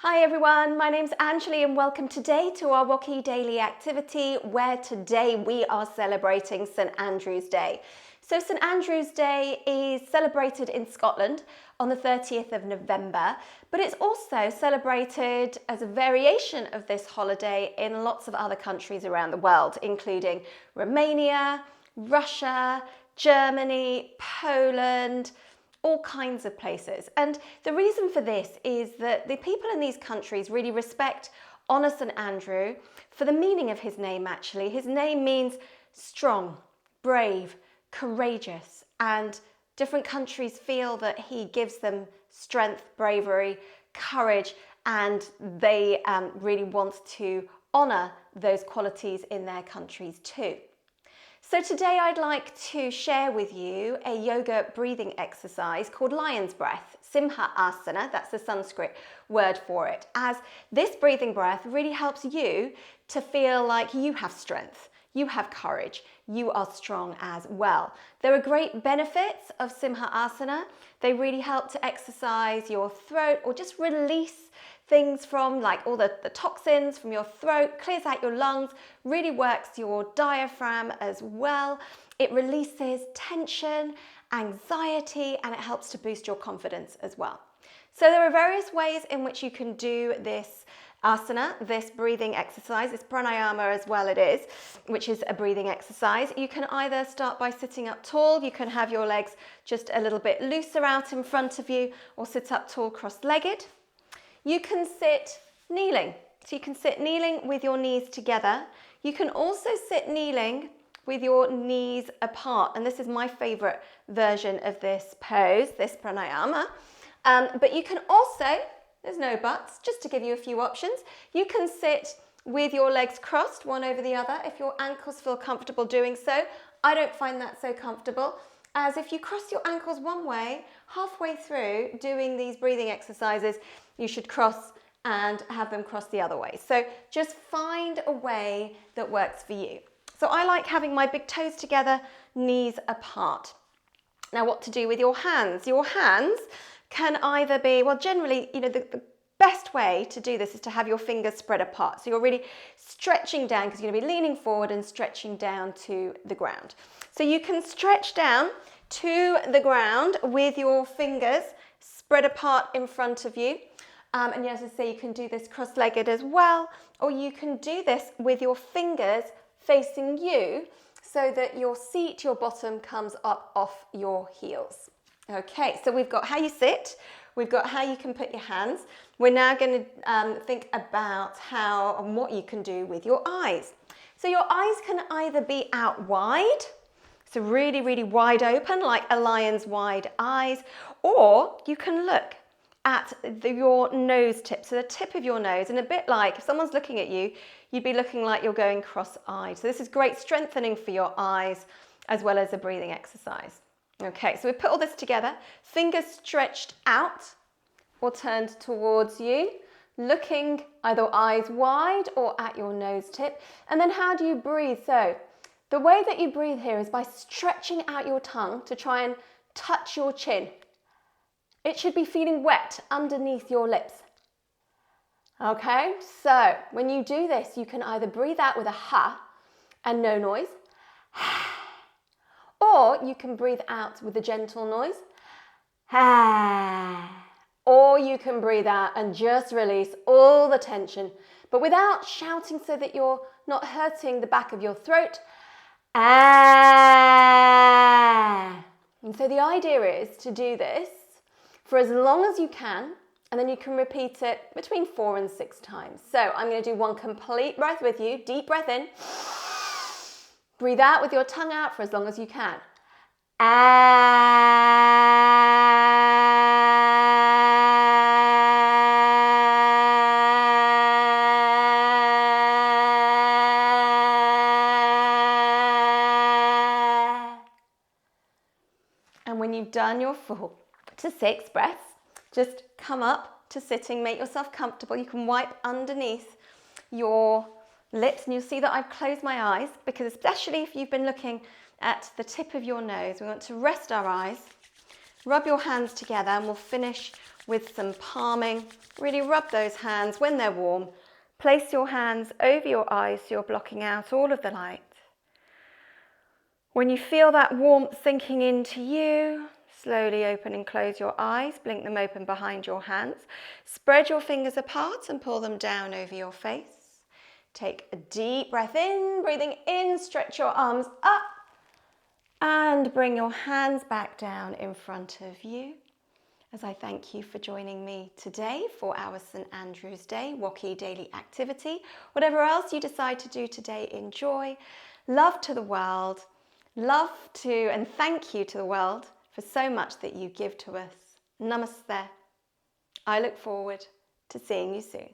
Hi everyone, my name's Anjli and welcome today to our WOCY daily activity where today we are celebrating St Andrew's Day. So St Andrew's Day is celebrated in Scotland on the 30th of November, but it's also celebrated as a variation of this holiday in lots of other countries around the world, including Romania, Russia, Germany, Poland, all kinds of places. And the reason for this is that the people in these countries really respect, honour St Andrew for the meaning of his name actually. His name means strong, brave, courageous, and different countries feel that he gives them strength, bravery, courage, and they really want to honour those qualities in their countries too. So today I'd like to share with you a yoga breathing exercise called lion's breath, Simha-asana, that's the Sanskrit word for it, as this breathing breath really helps you to feel like you have strength, you have courage, you are strong as well. There are great benefits of Simha-asana. They really help to exercise your throat or just release things from like all the toxins from your throat, clears out your lungs, really works your diaphragm as well. It releases tension, anxiety, and it helps to boost your confidence as well. So there are various ways in which you can do this asana, this breathing exercise, this pranayama as well it is, which is a breathing exercise. You can either start by sitting up tall, you can have your legs just a little bit looser out in front of you, or sit up tall cross-legged. You can sit kneeling. So you can sit kneeling with your knees together. You can also sit kneeling with your knees apart. And this is my favorite version of this pose, this pranayama. But you can also, there's no buts, just to give you a few options, you can sit with your legs crossed, one over the other, if your ankles feel comfortable doing so. I don't find that so comfortable, as if you cross your ankles one way, halfway through doing these breathing exercises, you should cross and have them cross the other way. So just find a way that works for you. So I like having my big toes together, knees apart. Now what to do with your hands? Your hands can either be, well generally, the best way to do this is to have your fingers spread apart. So you're really stretching down because you're going to be leaning forward and stretching down to the ground. So you can stretch down to the ground with your fingers spread apart in front of you. And as I say, you can do this cross-legged as well, or you can do this with your fingers facing you so that your seat, your bottom comes up off your heels. Okay, so we've got how you sit, we've got how you can put your hands. We're now going to think about how and what you can do with your eyes. So your eyes can either be out wide, so really, really wide open, like a lion's wide eyes, or you can look at your nose tip, so the tip of your nose, and a bit like if someone's looking at you, you'd be looking like you're going cross-eyed. So this is great strengthening for your eyes as well as a breathing exercise. Okay, so we put all this together, fingers stretched out or turned towards you, looking either eyes wide or at your nose tip. And then how do you breathe? So the way that you breathe here is by stretching out your tongue to try and touch your chin. It should be feeling wet underneath your lips. Okay, so when you do this, you can either breathe out with a ha and no noise, or you can breathe out with a gentle noise, or you can breathe out and just release all the tension, but without shouting so that you're not hurting the back of your throat. And so the idea is to do this for as long as you can, and then you can repeat it between 4 and 6 times. So I'm going to do one complete breath with you. Deep breath in. Breathe out with your tongue out for as long as you can. And when you've done your 4 to 6 breaths, just come up to sitting, make yourself comfortable. You can wipe underneath your lips and you'll see that I've closed my eyes, because especially if you've been looking at the tip of your nose, we want to rest our eyes, rub your hands together, and we'll finish with some palming. Really rub those hands when they're warm. Place your hands over your eyes so you're blocking out all of the light. When you feel that warmth sinking into you, slowly open and close your eyes. Blink them open behind your hands. Spread your fingers apart and pull them down over your face. Take a deep breath in, breathing in, stretch your arms up and bring your hands back down in front of you. As I thank you for joining me today for our St. Andrew's Day WOCY daily activity. Whatever else you decide to do today, enjoy. Love to the world. Love to and thank you to the world for so much that you give to us. Namaste. I look forward to seeing you soon.